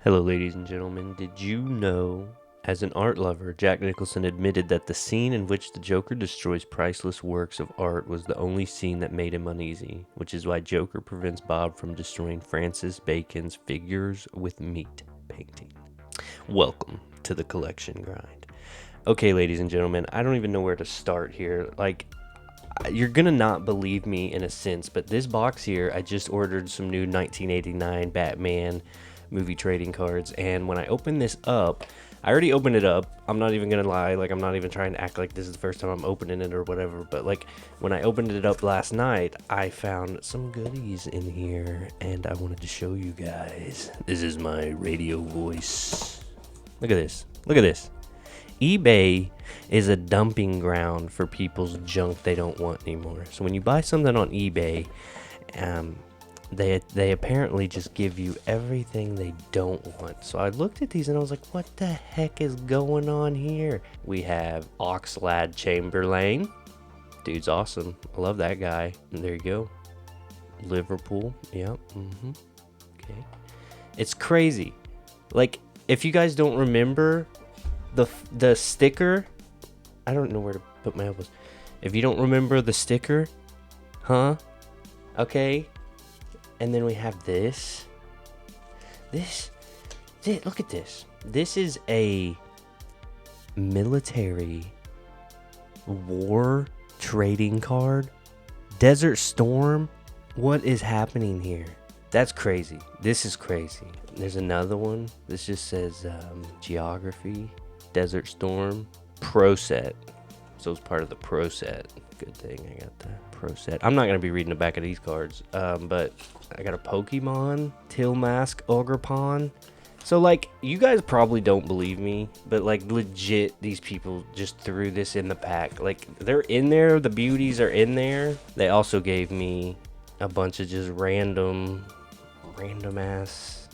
Hello, ladies and gentlemen. Did you know, as an art lover, Jack Nicholson admitted that the scene in which the Joker destroys priceless works of art was the only scene that made him uneasy, which is why Joker prevents Bob from destroying Francis Bacon's figures with meat painting. Welcome to the collection grind. Okay, ladies and gentlemen, I don't even know where to start here. You're gonna not believe me in a sense, but this box here, I just ordered some new 1989 Batman movie trading cards, and when I open this up, I already opened it up. I'm not even gonna lie, I'm not even trying to act like this is the first time I'm opening it or whatever, but when I opened it up last night, I found some goodies in here, and I wanted to show you guys. This is my radio voice. Look at this. Look at this. eBay is a dumping ground for people's junk they don't want anymore. So when you buy something on eBay, they apparently just give you everything they don't want. So I looked at these and I was like, what the heck is going on here? We have Oxlade Chamberlain. Dude's awesome. I love that guy. And there you go. Liverpool. Yep. Okay. It's crazy. If you guys don't remember the sticker, I don't know where to put my elbows. If you don't remember the sticker, okay. And then we have this. Look at this. This is a military war trading card. Desert Storm. What is happening here? That's crazy. This is crazy. There's another one. This just says geography. Desert Storm. Pro set. So it's part of the pro set. Good thing I got the pro set. I'm not going to be reading the back of these cards. But I got a Pokemon. Tillmask Ogrepon. So you guys probably don't believe me, but legit, these people just threw this in the pack. They're in there. The beauties are in there. They also gave me a bunch of just random ass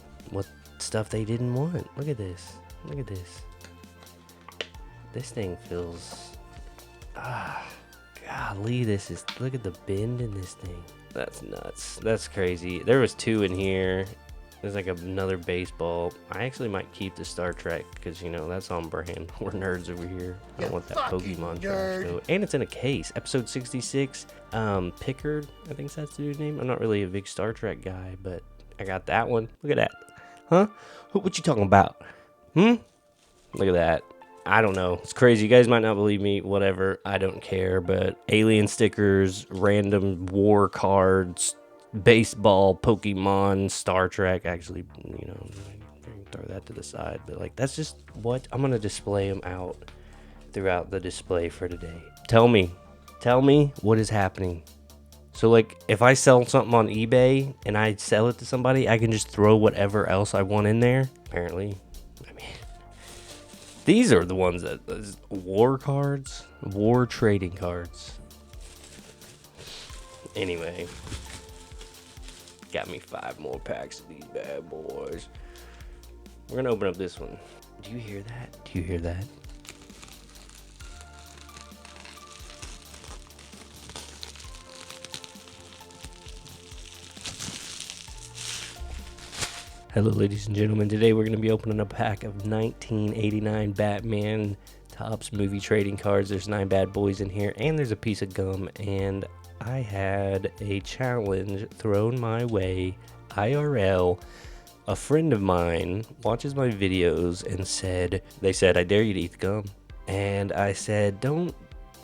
stuff they didn't want. Look at this. Look at this. This thing feels golly, look at the bend in this thing. That's nuts. That's crazy. There was two in here. There's another baseball. I actually might keep the Star Trek because that's on brand. We're nerds over here. I don't want that Pokemon trash though. And it's in a case. Episode 66. Pickard, I think that's the dude's name. I'm not really a big Star Trek guy, but I got that one. Look at that. Huh? What you talking about? Look at that. I don't know. It's crazy. You guys might not believe me. Whatever. I don't care. But alien stickers, random war cards, baseball, Pokemon, Star Trek. Actually, throw that to the side. But that's just what I'm gonna display them out throughout the display for today. Tell me what is happening. So if I sell something on eBay and I sell it to somebody, I can just throw whatever else I want in there. Apparently, these are the ones that war cards, war trading cards. Anyway, got me 5 more packs of these bad boys. We're gonna open up this one. Do you hear that? Do you hear that? Hello, ladies and gentlemen. Today we're going to be opening a pack of 1989 Batman Topps movie trading cards. There's 9 bad boys in here, and there's a piece of gum. And I had a challenge thrown my way, IRL. A friend of mine watches my videos and they said, I dare you to eat the gum. And I said,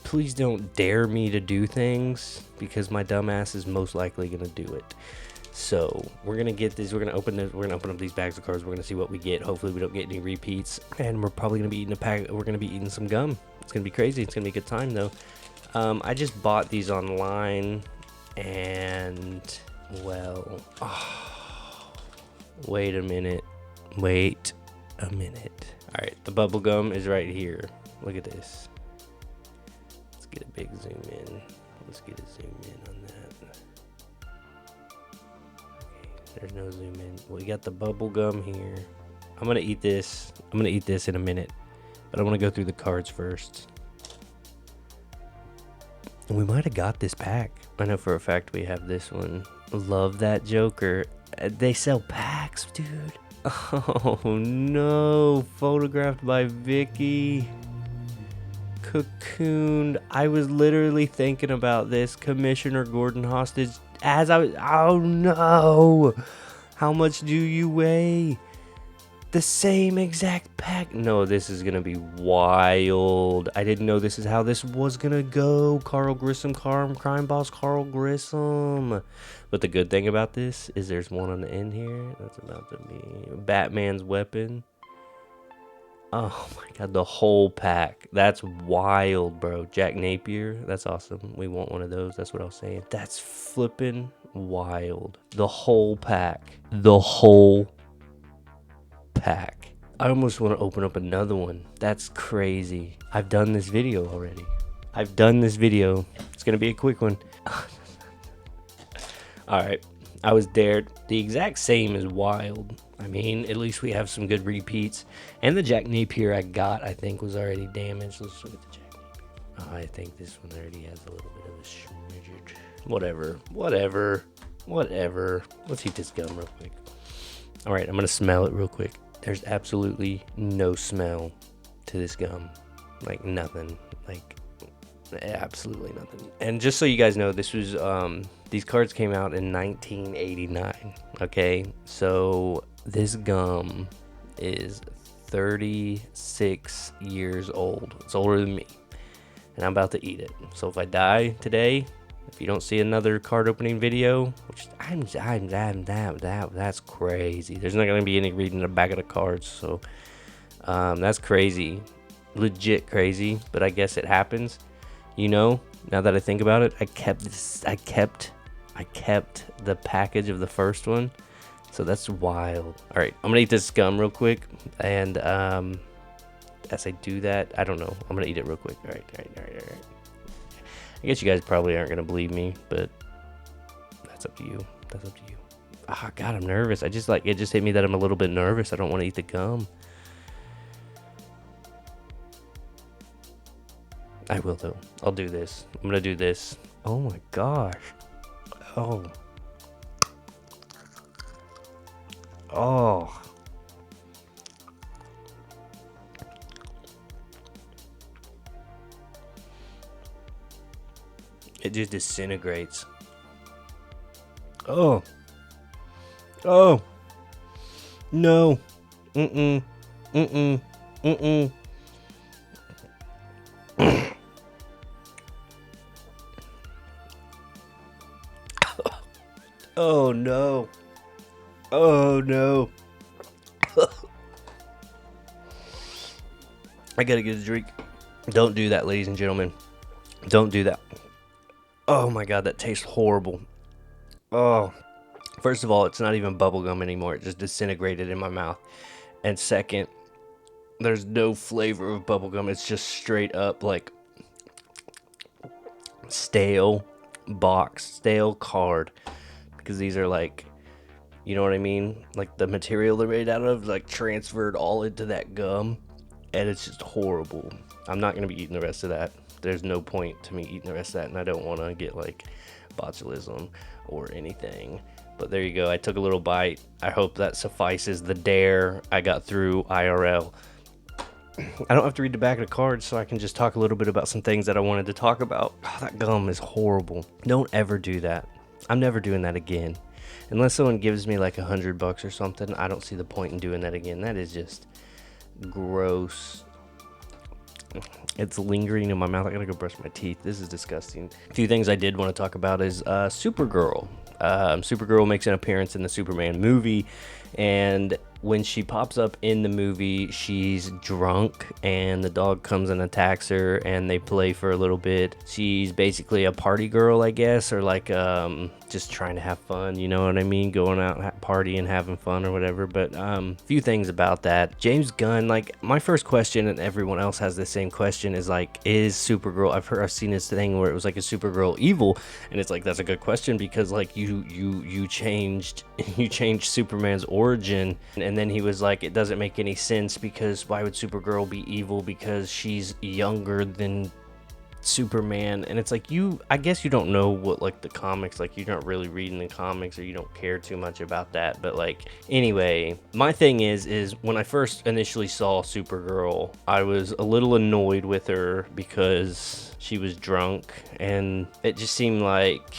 please don't dare me to do things because my dumb ass is most likely going to do it. So we're gonna get this. We're gonna open up these bags of cards. We're gonna see what we get. Hopefully we don't get any repeats. And we're probably gonna be eating a pack. We're gonna be eating some gum. It's gonna be crazy. It's gonna be a good time though. I just bought these online, and wait a minute. All right, the bubble gum is right here. Look at this. Let's get a big zoom in. Let's get a zoom in on that. There's no zoom in. We got the bubble gum here. I'm gonna eat this. I'm gonna eat this in a minute, but I want to go through the cards first. And we might have got this pack. I know for a fact we have this one. Love that Joker. They sell packs, dude. Oh no, photographed by Vicky. Cocooned. I was literally thinking about this, Commissioner Gordon Hostage, as I was. Oh no! How much do you weigh? The same exact pack. No, this is gonna be wild. I didn't know this is how this was gonna go. Carl Grissom, crime boss Carl Grissom. But the good thing about this is there's one on the end here. That's about to be Batman's weapon. Oh my god, the whole pack. That's wild, bro. Jack Napier. That's awesome. We want one of those. That's what I was saying. That's flipping wild. The whole pack. The whole pack. I almost want to open up another one. That's crazy. I've done this video already. It's going to be a quick one. Alright. I was dared. The exact same is wild. I mean, at least we have some good repeats. And the Jack Napier I got, I think, was already damaged. Let's look at the Jack Napier. Oh, I think this one already has a little bit of a smidget. Whatever. Let's eat this gum real quick. Alright, I'm going to smell it real quick. There's absolutely no smell to this gum. Like, nothing. Like, absolutely nothing. And just so you guys know, this was, these cards came out in 1989. Okay? So, this gum is 36 years old. It's older than me. And I'm about to eat it. So, if I die today, if you don't see another card opening video, which that's crazy. There's not going to be any reading the back of the cards. So, that's crazy. Legit crazy. But I guess it happens. You know, now that I think about it, I kept the package of the first one. So that's wild. All right, I'm gonna eat this gum real quick, and as I do that, I don't know. I'm gonna eat it real quick. All right. I guess you guys probably aren't gonna believe me, but that's up to you. Oh God, I'm nervous. It just hit me that I'm a little bit nervous. I don't want to eat the gum. I will though. I'll do this. I'm gonna do this. Oh my gosh. Oh. It just disintegrates. Oh. No. Oh no. I gotta get a drink. Don't do that, ladies and gentlemen. Don't do that. Oh my god, that tastes horrible. Oh. First of all, it's not even bubblegum anymore. It just disintegrated in my mouth. And second, there's no flavor of bubblegum. It's just straight up like stale card. Because these are like, you know what I mean? Like the material they're made out of, like transferred all into that gum. And it's just horrible. I'm not going to be eating the rest of that. There's no point to me eating the rest of that. And I don't want to get like botulism or anything. But there you go. I took a little bite. I hope that suffices the dare I got through IRL. I don't have to read the back of the cards, so I can just talk a little bit about some things that I wanted to talk about. Oh, that gum is horrible. Don't ever do that. I'm never doing that again. Unless someone gives me like $100 or something, I don't see the point in doing that again. That is just gross. It's lingering in my mouth. I gotta go brush my teeth. This is disgusting. A few things I did want to talk about is Supergirl. Supergirl makes an appearance in the Superman movie, and when she pops up in the movie, she's drunk and the dog comes and attacks her and they play for a little bit. She's basically a party girl, I guess, or like just trying to have fun, you know what I mean? Going out partying, having fun or whatever. But a few things about that. James Gunn, like my first question, and everyone else has the same question, is like, is Supergirl, I've seen this thing where it was like, is Supergirl evil? And it's like, that's a good question, because like you changed Superman's origin, and then he was like, it doesn't make any sense, because why would Supergirl be evil? Because she's younger than Superman, and it's like, I guess you don't know what, like, the comics, like, you're not really reading the comics, or you don't care too much about that. But like, anyway, my thing is when I first initially saw Supergirl, I was a little annoyed with her because she was drunk, and it just seemed like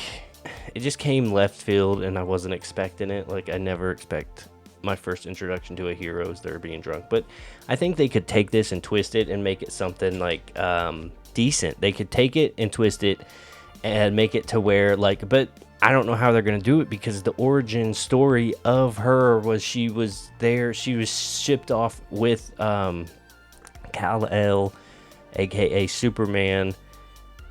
it just came left field, and I wasn't expecting it. Like, I never expect my first introduction to a hero is they're being drunk. But I think they could take this and twist it and make it something like decent. They could take it and twist it and make it to where, like, but I don't know how they're gonna do it, because the origin story of her was she was shipped off with Kal-El, aka Superman,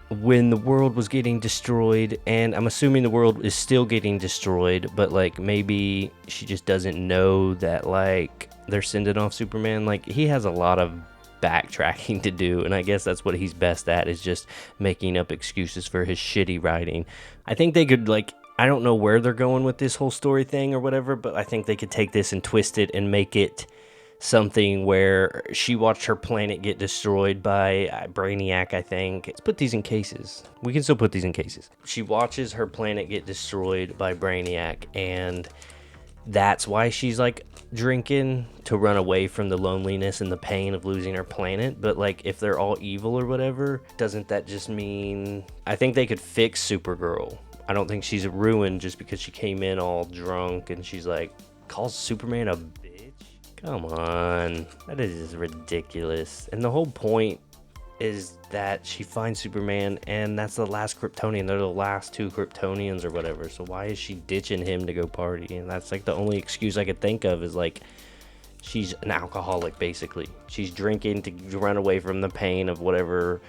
when the world was getting destroyed. And I'm assuming the world is still getting destroyed, but like, maybe she just doesn't know that, like, they're sending off Superman. Like, he has a lot of backtracking to do, and I guess that's what he's best at, is just making up excuses for his shitty writing. I think they could, like, I don't know where they're going with this whole story thing or whatever, but I think they could take this and twist it and make it something where she watched her planet get destroyed by Brainiac, I think. Let's put these in cases. We can still put these in cases. She watches her planet get destroyed by Brainiac, and that's why she's, like, drinking to run away from the loneliness and the pain of losing her planet. But, like, if they're all evil or whatever, doesn't that just mean... I think they could fix Supergirl. I don't think she's ruined just because she came in all drunk and she's, like, calls Superman a bitch. Come on. That is just ridiculous. And the whole point is that she finds Superman, and that's the last Kryptonian. They're the last two Kryptonians or whatever. So why is she ditching him to go party? And that's, like, the only excuse I could think of is, like, she's an alcoholic, basically. She's drinking to run away from the pain of whatever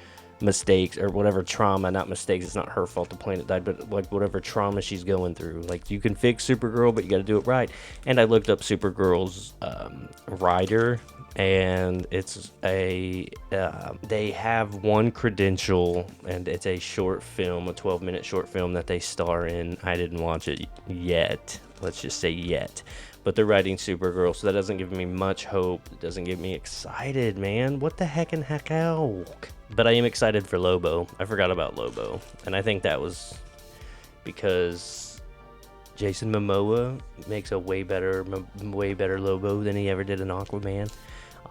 mistakes or whatever trauma, not mistakes, it's not her fault the planet died, but like whatever trauma she's going through. Like, you can fix Supergirl, but you got to do it right. And I looked up Supergirl's writer, and it's a they have one credential, and it's a short film, a 12-minute short film that they star in. I didn't watch it yet, let's just say yet, but they're writing Supergirl, so that doesn't give me much hope. It doesn't get me excited, man. What the heck and heck out? But I am excited for Lobo. I forgot about Lobo, and I think that was because Jason Momoa makes a way better Lobo than he ever did in Aquaman.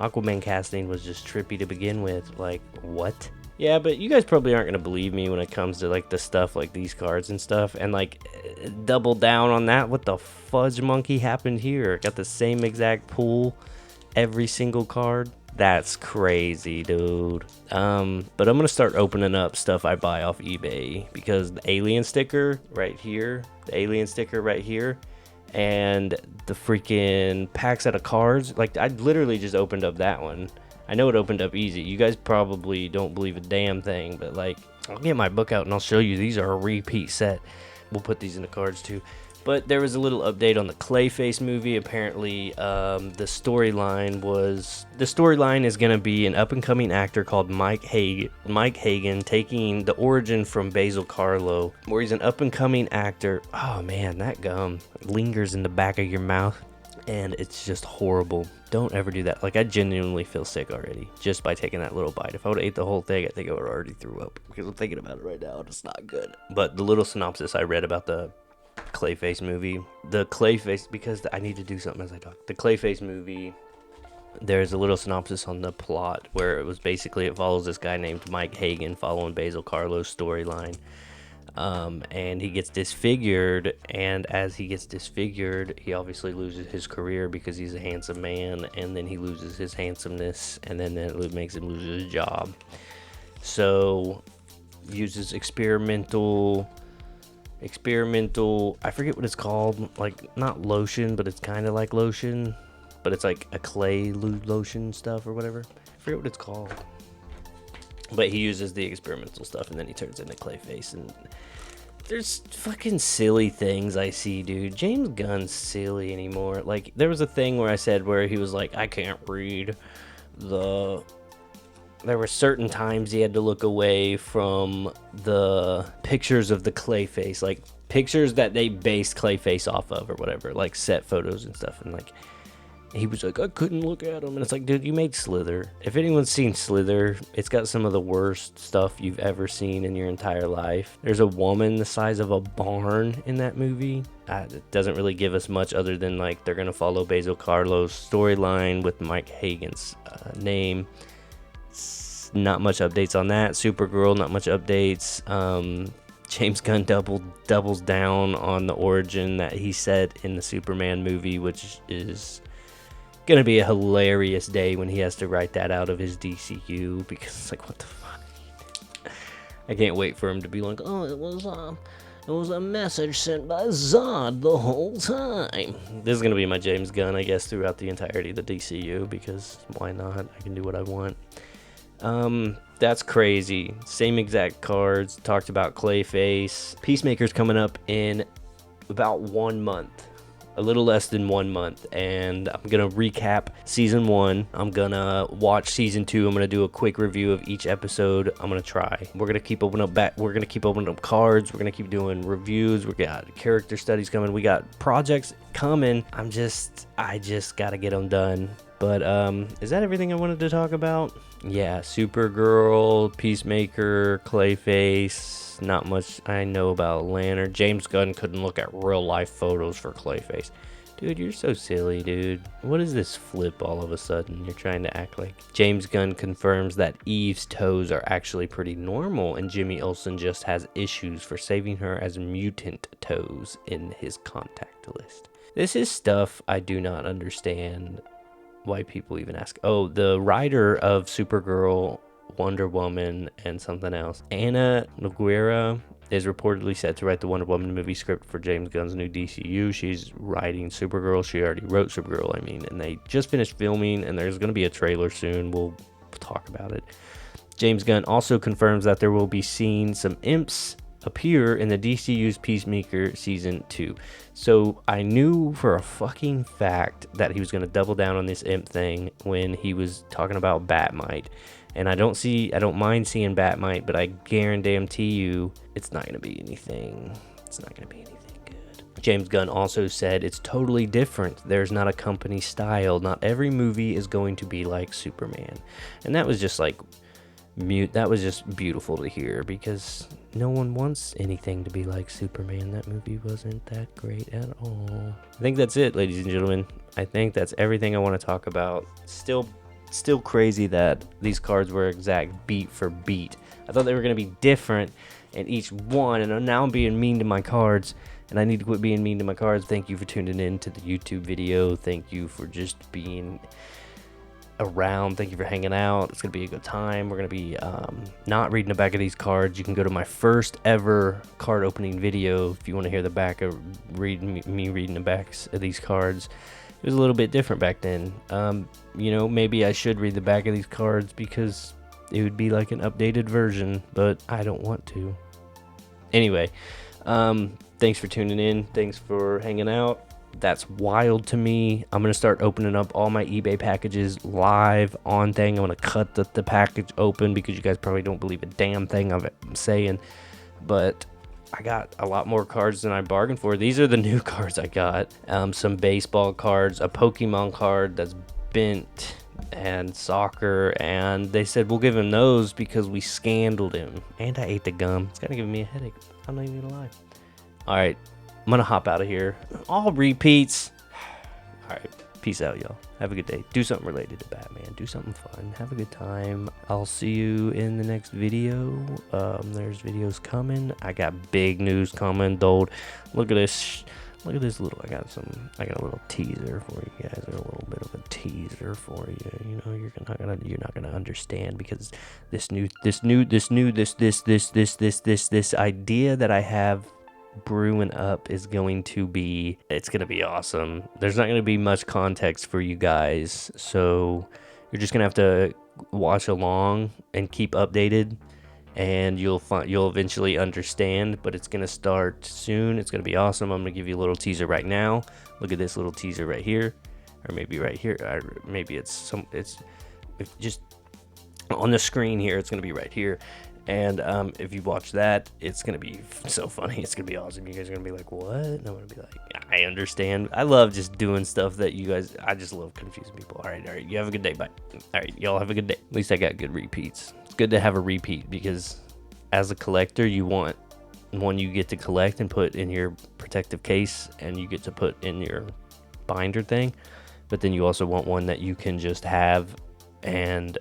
Aquaman casting was just trippy to begin with. Like, what? Yeah, but you guys probably aren't gonna believe me when it comes to, like, the stuff like these cards and stuff, and, like, double down on that. What the fudge monkey happened here? Got the same exact pool, every single card. That's crazy, dude. But I'm gonna start opening up stuff I buy off eBay, because the alien sticker right here, and the freaking packs out of cards, like, I literally just opened up that one. I know it opened up easy. You guys probably don't believe a damn thing, but, like, I'll get my book out and I'll show you. These are a repeat set. We'll put these in the cards too. But there was a little update on the Clayface movie. Apparently, the storyline is going to be an up-and-coming actor called Mike Hagan, taking the origin from Basil Karlo, where he's an up-and-coming actor. Oh, man, that gum lingers in the back of your mouth, and it's just horrible. Don't ever do that. Like, I genuinely feel sick already just by taking that little bite. If I would have ate the whole thing, I think I would have already threw up, because I'm thinking about it right now, and it's not good. But the little synopsis I read about the Clayface movie, because I need to do something as I talk. The Clayface movie, there's a little synopsis on the plot where it follows this guy named Mike Hagan following Basil Karlo's storyline. And he gets disfigured, and as he gets disfigured, he obviously loses his career because he's a handsome man, and then he loses his handsomeness, and then it makes him lose his job. So, uses experimental, I forget what it's called, like, not lotion, but it's kind of like lotion, but it's like a clay lotion stuff or whatever. I forget what it's called. But he uses the experimental stuff, and then he turns into Clayface, and there's fucking silly things I see, dude. James Gunn's silly anymore. Like, there was a thing where I said where he was like, I can't read there were certain times he had to look away from the pictures of the Clayface, like pictures that they based Clayface off of or whatever, like set photos and stuff. And like, he was like, I couldn't look at him. And it's like, dude, you made Slither. If anyone's seen Slither, it's got some of the worst stuff you've ever seen in your entire life. There's a woman the size of a barn in that movie. It doesn't really give us much other than, like, they're going to follow Basil Carlo's storyline with Mike Hagan's name. Not much updates on that. Supergirl, not much updates. James Gunn doubles down on the origin that he said in the Superman movie, which is gonna be a hilarious day when he has to write that out of his DCU, because it's like, what the fuck? I can't wait for him to be like, oh, it was a message sent by Zod the whole time. This is gonna be my James Gunn, I guess, throughout the entirety of the DCU, because why not? I can do what I want. That's crazy. Same exact cards. Talked about Clayface. Peacemaker's coming up in about 1 month. A little less than 1 month, and I'm gonna recap season 1. I'm gonna watch season 2. I'm gonna do a quick review of each episode. I'm gonna try. We're gonna keep opening up cards. We're gonna keep doing reviews. We got character studies coming. We got projects coming. I just gotta get them done. But is that everything I wanted to talk about? Yeah, Supergirl, Peacemaker, Clayface. Not much I know about Lantern. James Gunn couldn't look at real life photos for Clayface. Dude, you're so silly, dude. What is this flip all of a sudden? You're trying to act like... James Gunn confirms that Eve's toes are actually pretty normal, and Jimmy Olsen just has issues for saving her as mutant toes in his contact list. This is stuff I do not understand why people even ask. Oh, the writer of Supergirl, Wonder Woman, and something else, Anna Nogueira, is reportedly set to write the Wonder Woman movie script for James Gunn's new DCU. She's writing Supergirl. She already wrote Supergirl, and they just finished filming, and there's going to be a trailer soon. We'll talk about it. James Gunn also confirms that there will be seeing some imps appear in the DCU's Peacemaker Season 2. So I knew for a fucking fact that he was going to double down on this imp thing when he was talking about Batmite. And I don't mind seeing Batmite, but I guarantee you it's not going to be anything. It's not going to be anything good. James Gunn also said it's totally different. There's not a company style. Not every movie is going to be like Superman. And that was just like mute. That was just beautiful to hear, because no one wants anything to be like Superman. That movie wasn't that great at all. I think that's it, ladies and gentlemen. I think that's everything I want to talk about. Still crazy that these cards were exact beat for beat. I thought they were going to be different in each one, and now I'm being mean to my cards, and I need to quit being mean to my cards. Thank you for tuning in to the YouTube video. Thank you for just being around. Thank you for hanging out. It's going to be a good time. We're going to be not reading the back of these cards. You can go to my first ever card opening video if you want to hear the back of me reading the backs of these cards. It was a little bit different back then. Maybe I should read the back of these cards because it would be like an updated version, but I don't want to. Anyway, thanks for tuning in. Thanks for hanging out. That's wild to me. I'm going to start opening up all my eBay packages live on thing. I'm going to cut the package open because you guys probably don't believe a damn thing I'm saying, but I got a lot more cards than I bargained for. These are the new cards I got. Some baseball cards, a Pokemon card that's bent, and soccer. And they said we'll give him those because we scandaled him. And I ate the gum. It's kind of giving me a headache. I'm not even gonna lie. All right, I'm gonna hop out of here. All repeats. All right, peace out, y'all. Have a good day. Do something related to Batman. Do something fun. Have a good time. I'll see you in the next video. There's videos coming. I got big news coming, dude. Look at this. Look at this little. I got a little teaser for you guys. A little bit of a teaser for you. You know, you're not gonna understand, because this idea that I have brewing up is going to be awesome. There's not going to be much context for you guys, so you're just gonna have to watch along and keep updated, and you'll eventually understand. But it's gonna start soon. It's gonna be awesome. I'm gonna give you a little teaser right now. Look at this little teaser right here, or maybe right here, it's just on the screen here. It's gonna be right here. And if you watch that, it's going to be so funny. It's going to be awesome. You guys are going to be like, what? And I'm going to be like, I understand. I love just doing stuff that you guys, I just love confusing people. All right. You have a good day. Bye. All right. Y'all have a good day. At least I got good repeats. It's good to have a repeat because as a collector, you want one you get to collect and put in your protective case and you get to put in your binder thing. But then you also want one that you can just have and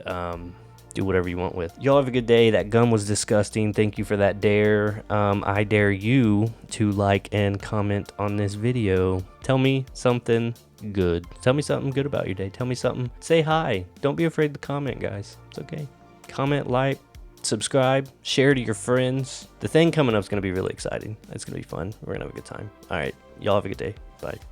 do whatever you want with. Y'all have a good day. That gum was disgusting. Thank you for that dare. I dare you to like and comment on this video. Tell me something good. Tell me something good about your day. Tell me something. Say hi. Don't be afraid to comment, guys. It's okay. Comment, like, subscribe, share to your friends. The thing coming up is going to be really exciting. It's going to be fun. We're going to have a good time. All right. Y'all have a good day. Bye.